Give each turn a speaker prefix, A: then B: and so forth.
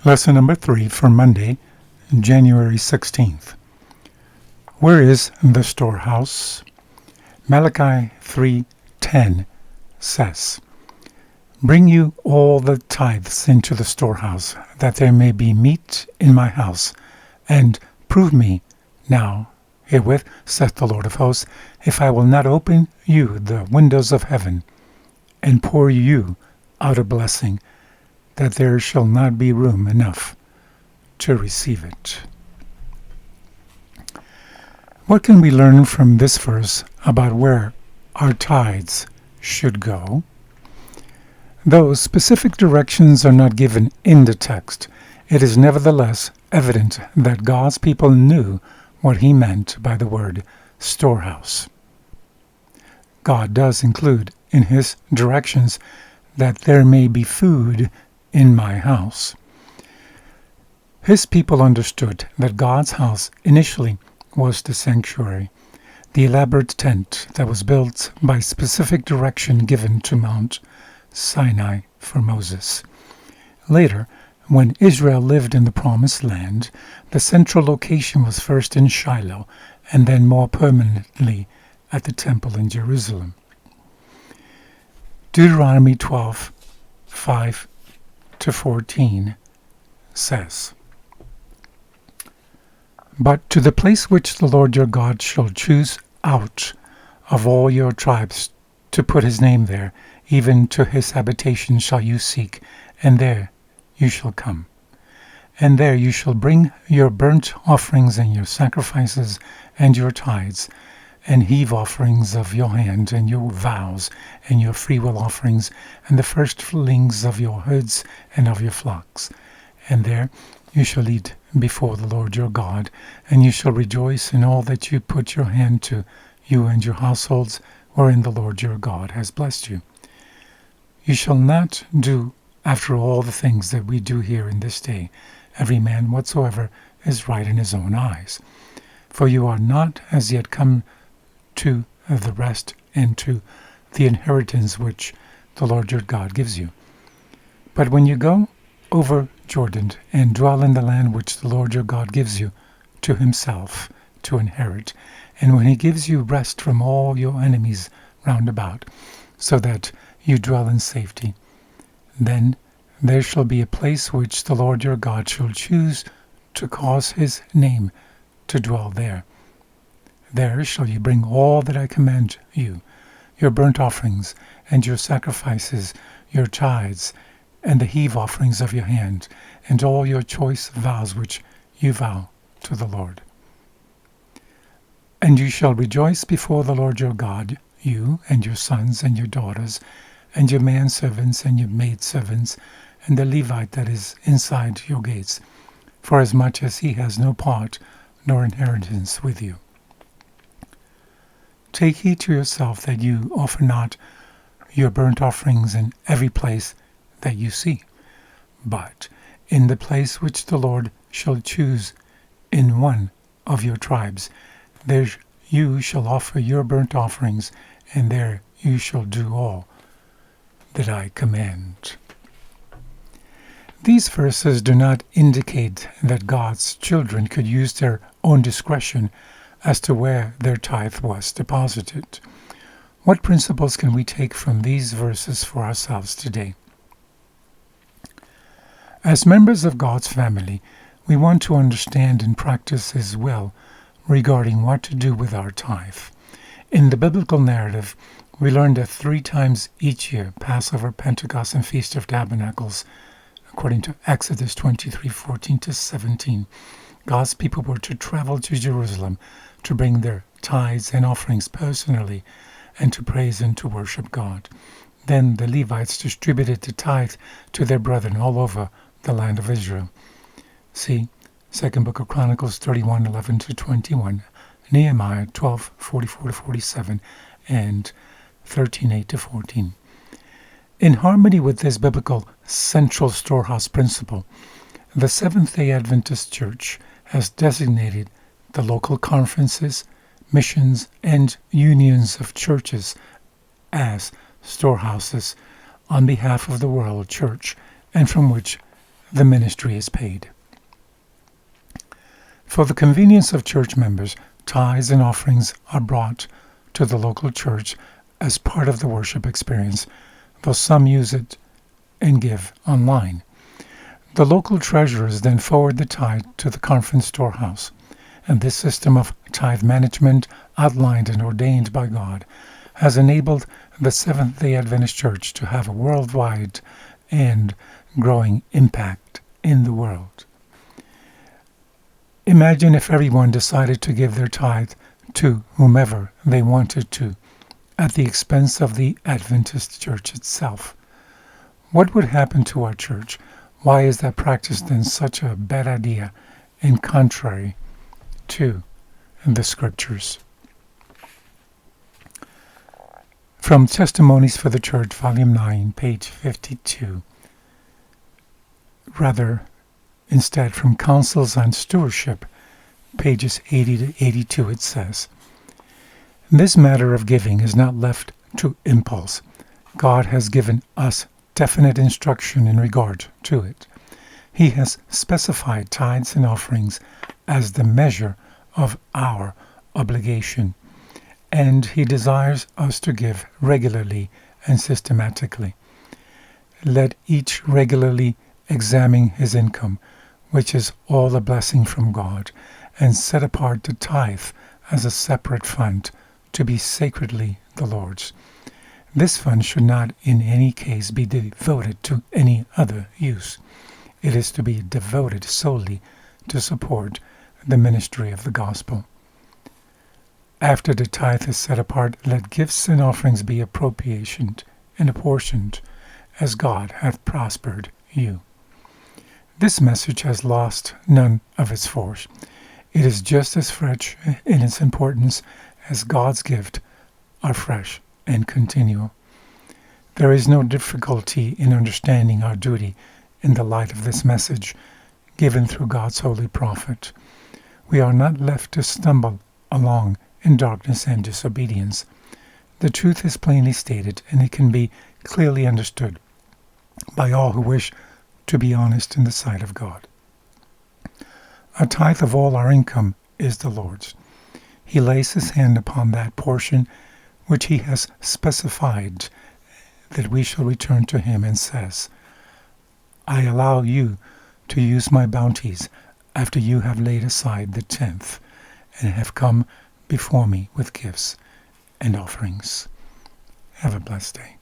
A: Lesson number 3 for Monday, January 16th. Where is the storehouse? Malachi 3:10 says, "Bring you all the tithes into the storehouse, that there may be meat in my house, and prove me now herewith, saith the Lord of hosts, if I will not open you the windows of heaven, and pour you out a blessing, that there shall not be room enough to receive it." What can we learn from this verse about where our tithes should go? Though specific directions are not given in the text, it is nevertheless evident that God's people knew what he meant by the word storehouse. God does include in his directions that there may be food in my house. His people understood that God's house initially was the sanctuary, the elaborate tent that was built by specific direction given to Mount Sinai for Moses. Later, when Israel lived in the Promised Land, the central location was first in Shiloh and then more permanently at the temple in Jerusalem. Deuteronomy 12:5-14 says, "But to the place which the Lord your God shall choose out of all your tribes to put his name there, even to his habitation shall you seek, and there you shall come. And there you shall bring your burnt offerings and your sacrifices and your tithes, and heave offerings of your hand, and your vows, and your freewill offerings, and the firstlings of your herds and of your flocks. And there you shall eat before the Lord your God, and you shall rejoice in all that you put your hand to, you and your households, wherein the Lord your God has blessed you. You shall not do after all the things that we do here in this day, every man whatsoever is right in his own eyes. For you are not as yet come to the rest and to the inheritance which the Lord your God gives you. But when you go over Jordan and dwell in the land which the Lord your God gives you to himself to inherit, and when he gives you rest from all your enemies round about, so that you dwell in safety, then there shall be a place which the Lord your God shall choose to cause his name to dwell there. There shall you bring all that I command you, your burnt offerings, and your sacrifices, your tithes, and the heave offerings of your hand, and all your choice vows which you vow to the Lord. And you shall rejoice before the Lord your God, you and your sons and your daughters, and your manservants and your maidservants, and the Levite that is inside your gates, forasmuch as he has no part nor inheritance with you. Take heed to yourself that you offer not your burnt offerings in every place that you see, but in the place which the Lord shall choose in one of your tribes, there you shall offer your burnt offerings, and there you shall do all that I command." These verses do not indicate that God's children could use their own discretion as to where their tithe was deposited. What principles can we take from these verses for ourselves today? As members of God's family, we want to understand and practice his will regarding what to do with our tithe. In the biblical narrative, we learn that 3 times each year, Passover, Pentecost, and Feast of Tabernacles, according to Exodus 23:14-17, God's people were to travel to Jerusalem to bring their tithes and offerings personally and to praise and to worship God. Then the Levites distributed the tithe to their brethren all over the land of Israel. See 2nd Book of Chronicles 31:11-21, Nehemiah 12:44-47, and 13:8-14. In harmony with this biblical central storehouse principle, the Seventh-day Adventist Church has designated the local conferences, missions, and unions of churches as storehouses on behalf of the world church, and from which the ministry is paid. For the convenience of church members, tithes and offerings are brought to the local church as part of the worship experience, though some use it and give online. The local treasurers then forward the tithe to the conference storehouse, and this system of tithe management, outlined and ordained by God, has enabled the Seventh-day Adventist Church to have a worldwide and growing impact in the world. Imagine if everyone decided to give their tithe to whomever they wanted to, at the expense of the Adventist Church itself. What would happen to our church? Why is that practice then such a bad idea and contrary to the Scriptures? From Testimonies for the Church, Volume 9, page 52. Instead, from Counsels on Stewardship, pages 80 to 82, it says, "This matter of giving is not left to impulse. God has given us definite instruction in regard to it. He has specified tithes and offerings as the measure of our obligation, and He desires us to give regularly and systematically. Let each regularly examine his income, which is all a blessing from God, and set apart the tithe as a separate fund to be sacredly the Lord's. This fund should not in any case be devoted to any other use. It is to be devoted solely to support the ministry of the gospel. After the tithe is set apart, let gifts and offerings be appropriated and apportioned as God hath prospered you." This message has lost none of its force. It is just as fresh in its importance as God's gift are fresh and continual. There is no difficulty in understanding our duty in the light of this message given through God's holy prophet. We are not left to stumble along in darkness and disobedience. The truth is plainly stated, and it can be clearly understood by all who wish to be honest in the sight of God. A tithe of all our income is the Lord's. He lays his hand upon that portion which he has specified that we shall return to him, and says, "I allow you to use my bounties after you have laid aside the 10th and have come before me with gifts and offerings." Have a blessed day.